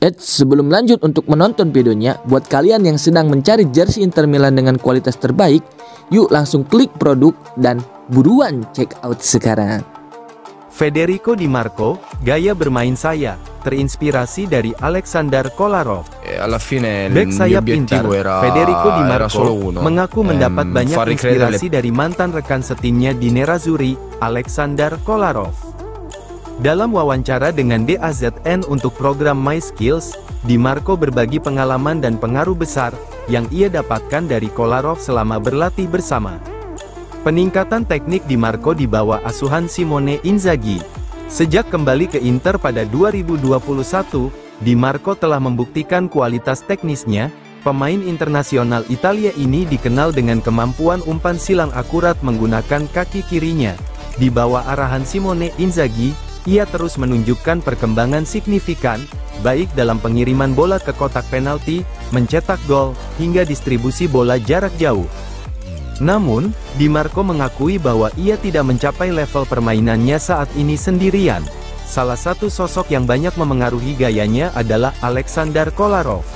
Sebelum lanjut untuk menonton videonya, buat kalian yang sedang mencari jersey Inter Milan dengan kualitas terbaik, yuk langsung klik produk dan buruan check out sekarang. Federico Di Marco, gaya bermain saya, terinspirasi dari Aleksandar Kolarov. Alla fine Bek il mio sayap Inter, obiettivo Federico Di era solo Marco, uno, mengaku mendapat banyak far ricredere inspirasi dari mantan rekan setimnya di Nerazzurri, Aleksandar Kolarov. Dalam wawancara dengan DAZN untuk program My Skills, Di Marco berbagi pengalaman dan pengaruh besar yang ia dapatkan dari Kolarov selama berlatih bersama. Peningkatan teknik Di Marco di bawah asuhan Simone Inzaghi. Sejak kembali ke Inter pada 2021, Di Marco telah membuktikan kualitas teknisnya. Pemain internasional Italia ini dikenal dengan kemampuan umpan silang akurat menggunakan kaki kirinya. Di bawah arahan Simone Inzaghi, ia terus menunjukkan perkembangan signifikan, baik dalam pengiriman bola ke kotak penalti, mencetak gol, hingga distribusi bola jarak jauh. Namun, Di Marco mengakui bahwa ia tidak mencapai level permainannya saat ini sendirian. Salah satu sosok yang banyak memengaruhi gayanya adalah Aleksandar Kolarov.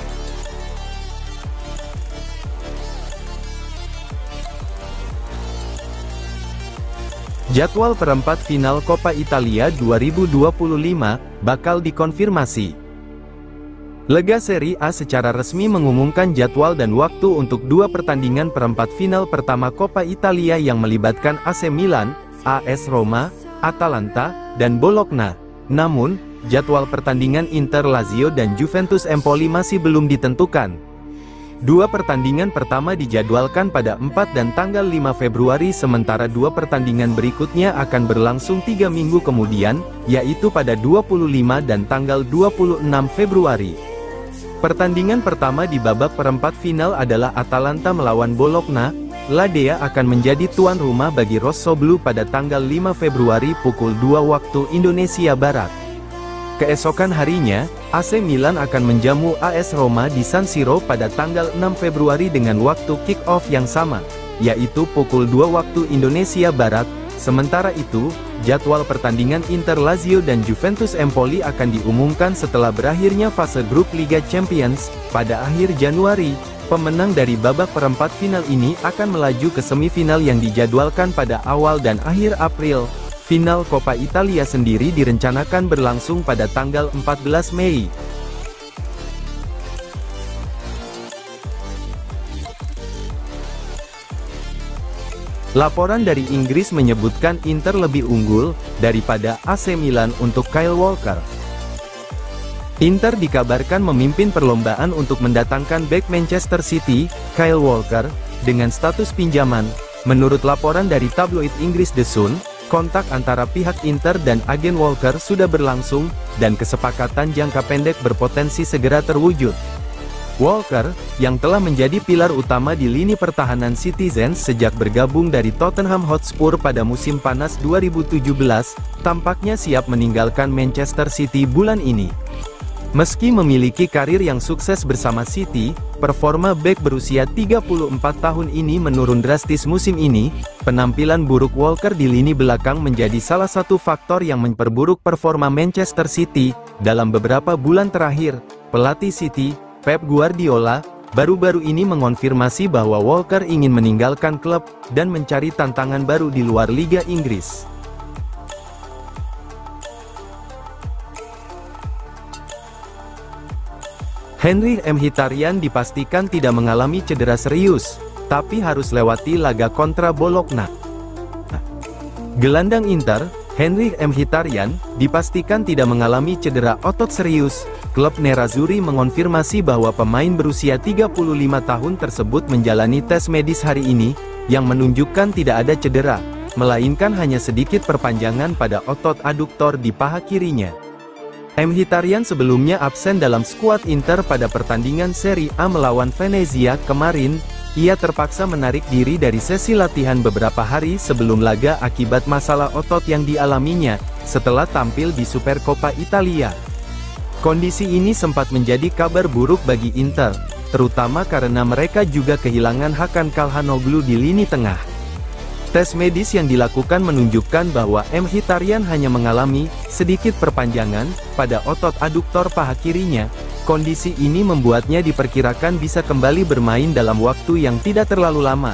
Jadwal perempat final Coppa Italia 2025 bakal dikonfirmasi. Lega Serie A secara resmi mengumumkan jadwal dan waktu untuk dua pertandingan perempat final pertama Coppa Italia yang melibatkan AC Milan, AS Roma, Atalanta, dan Bologna. Namun, jadwal pertandingan Inter Lazio dan Juventus Empoli masih belum ditentukan. Dua pertandingan pertama dijadwalkan pada 4 dan tanggal 5 Februari sementara dua pertandingan berikutnya akan berlangsung 3 minggu kemudian, yaitu pada 25 dan tanggal 26 Februari. Pertandingan pertama di babak perempat final adalah Atalanta melawan Bologna. La Dea akan menjadi tuan rumah bagi Rossoblu pada tanggal 5 Februari pukul 2 waktu Indonesia Barat. Keesokan harinya, AC Milan akan menjamu AS Roma di San Siro pada tanggal 6 Februari dengan waktu kick-off yang sama, yaitu pukul 2 waktu Indonesia Barat. Sementara itu, jadwal pertandingan Inter Lazio dan Juventus Empoli akan diumumkan setelah berakhirnya fase grup Liga Champions, pada akhir Januari. Pemenang dari babak perempat final ini akan melaju ke semifinal yang dijadwalkan pada awal dan akhir April. Final Coppa Italia sendiri direncanakan berlangsung pada tanggal 14 Mei. Laporan dari Inggris menyebutkan Inter lebih unggul daripada AC Milan untuk Kyle Walker. Inter dikabarkan memimpin perlombaan untuk mendatangkan bek Manchester City, Kyle Walker, dengan status pinjaman. Menurut laporan dari tabloid Inggris The Sun, kontak antara pihak Inter dan agen Walker sudah berlangsung, dan kesepakatan jangka pendek berpotensi segera terwujud. Walker, yang telah menjadi pilar utama di lini pertahanan Citizens sejak bergabung dari Tottenham Hotspur pada musim panas 2017, tampaknya siap meninggalkan Manchester City bulan ini. Meski memiliki karir yang sukses bersama City, performa bek berusia 34 tahun ini menurun drastis musim ini. Penampilan buruk Walker di lini belakang menjadi salah satu faktor yang memperburuk performa Manchester City. Dalam beberapa bulan terakhir, pelatih City, Pep Guardiola, baru-baru ini mengonfirmasi bahwa Walker ingin meninggalkan klub dan mencari tantangan baru di luar Liga Inggris. Henrikh Mkhitaryan dipastikan tidak mengalami cedera serius, tapi harus lewati laga kontra Bologna. Gelandang Inter, Henrikh Mkhitaryan, dipastikan tidak mengalami cedera otot serius. Klub Nerazzurri mengonfirmasi bahwa pemain berusia 35 tahun tersebut menjalani tes medis hari ini, yang menunjukkan tidak ada cedera, melainkan hanya sedikit perpanjangan pada otot aduktor di paha kirinya. Mkhitaryan sebelumnya absen dalam skuad Inter pada pertandingan Serie A melawan Venezia kemarin. Ia terpaksa menarik diri dari sesi latihan beberapa hari sebelum laga akibat masalah otot yang dialaminya, setelah tampil di Supercoppa Italia. Kondisi ini sempat menjadi kabar buruk bagi Inter, terutama karena mereka juga kehilangan Hakan Calhanoglu di lini tengah. Tes medis yang dilakukan menunjukkan bahwa Mkhitaryan hanya mengalami sedikit perpanjangan pada otot aduktor paha kirinya. Kondisi ini membuatnya diperkirakan bisa kembali bermain dalam waktu yang tidak terlalu lama.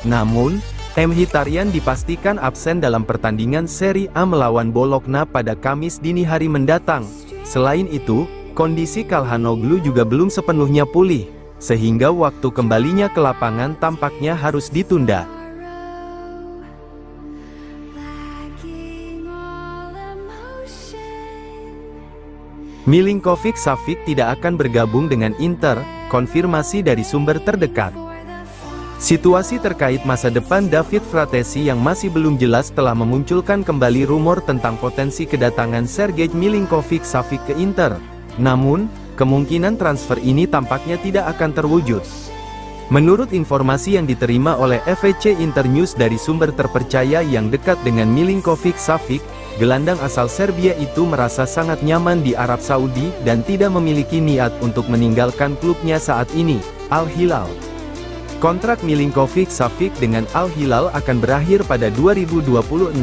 Namun, Mkhitaryan dipastikan absen dalam pertandingan Serie A melawan Bologna pada Kamis dini hari mendatang. Selain itu, kondisi Calhanoglu juga belum sepenuhnya pulih, sehingga waktu kembalinya ke lapangan tampaknya harus ditunda. Milinkovic-Savic tidak akan bergabung dengan Inter, konfirmasi dari sumber terdekat. Situasi terkait masa depan David Fratesi yang masih belum jelas telah memunculkan kembali rumor tentang potensi kedatangan Sergej Milinkovic-Savic ke Inter. Namun, kemungkinan transfer ini tampaknya tidak akan terwujud. Menurut informasi yang diterima oleh FEC Internews dari sumber terpercaya yang dekat dengan Milinkovic-Savic, gelandang asal Serbia itu merasa sangat nyaman di Arab Saudi dan tidak memiliki niat untuk meninggalkan klubnya saat ini, Al Hilal. Kontrak Milinkovic-Savic dengan Al Hilal akan berakhir pada 2026,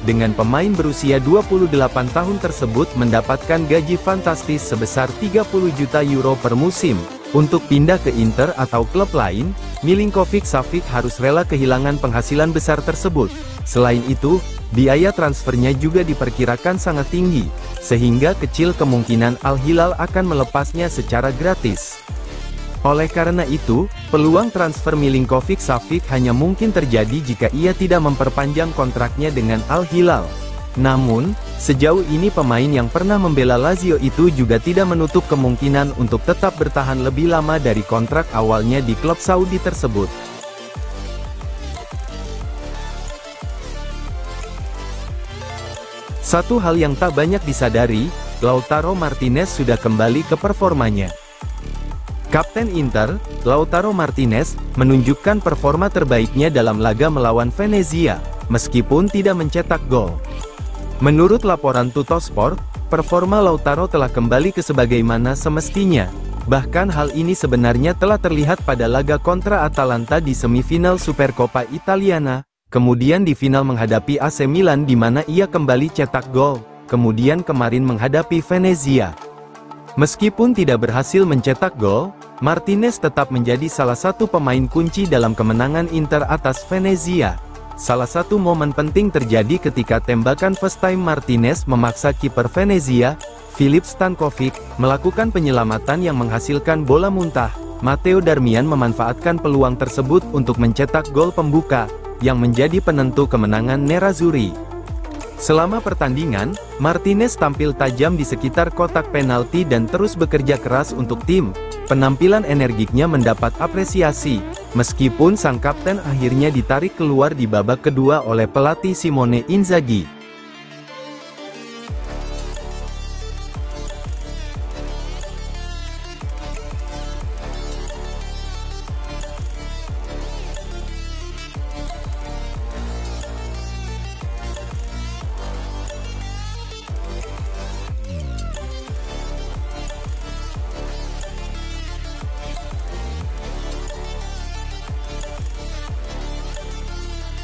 dengan pemain berusia 28 tahun tersebut mendapatkan gaji fantastis sebesar 30 juta euro per musim. Untuk pindah ke Inter atau klub lain, Milinkovic-Savic harus rela kehilangan penghasilan besar tersebut. Selain itu, biaya transfernya juga diperkirakan sangat tinggi, sehingga kecil kemungkinan Al Hilal akan melepasnya secara gratis. Oleh karena itu, peluang transfer Milinkovic-Savic hanya mungkin terjadi jika ia tidak memperpanjang kontraknya dengan Al Hilal. Namun, sejauh ini pemain yang pernah membela Lazio itu juga tidak menutup kemungkinan untuk tetap bertahan lebih lama dari kontrak awalnya di klub Saudi tersebut. Satu hal yang tak banyak disadari, Lautaro Martinez sudah kembali ke performanya. Kapten Inter, Lautaro Martinez, menunjukkan performa terbaiknya dalam laga melawan Venezia, meskipun tidak mencetak gol. Menurut laporan Tuttosport, performa Lautaro telah kembali ke sebagaimana semestinya. Bahkan hal ini sebenarnya telah terlihat pada laga kontra Atalanta di semifinal Supercoppa Italiana, kemudian di final menghadapi AC Milan di mana ia kembali cetak gol, kemudian kemarin menghadapi Venezia. Meskipun tidak berhasil mencetak gol, Martinez tetap menjadi salah satu pemain kunci dalam kemenangan Inter atas Venezia. Salah satu momen penting terjadi ketika tembakan first time Martinez memaksa kiper Venezia, Filip Stankovic, melakukan penyelamatan yang menghasilkan bola muntah. Matteo Darmian memanfaatkan peluang tersebut untuk mencetak gol pembuka, yang menjadi penentu kemenangan Nerazzurri. Selama pertandingan, Martinez tampil tajam di sekitar kotak penalti dan terus bekerja keras untuk tim. Penampilan energiknya mendapat apresiasi, meskipun sang kapten akhirnya ditarik keluar di babak kedua oleh pelatih Simone Inzaghi.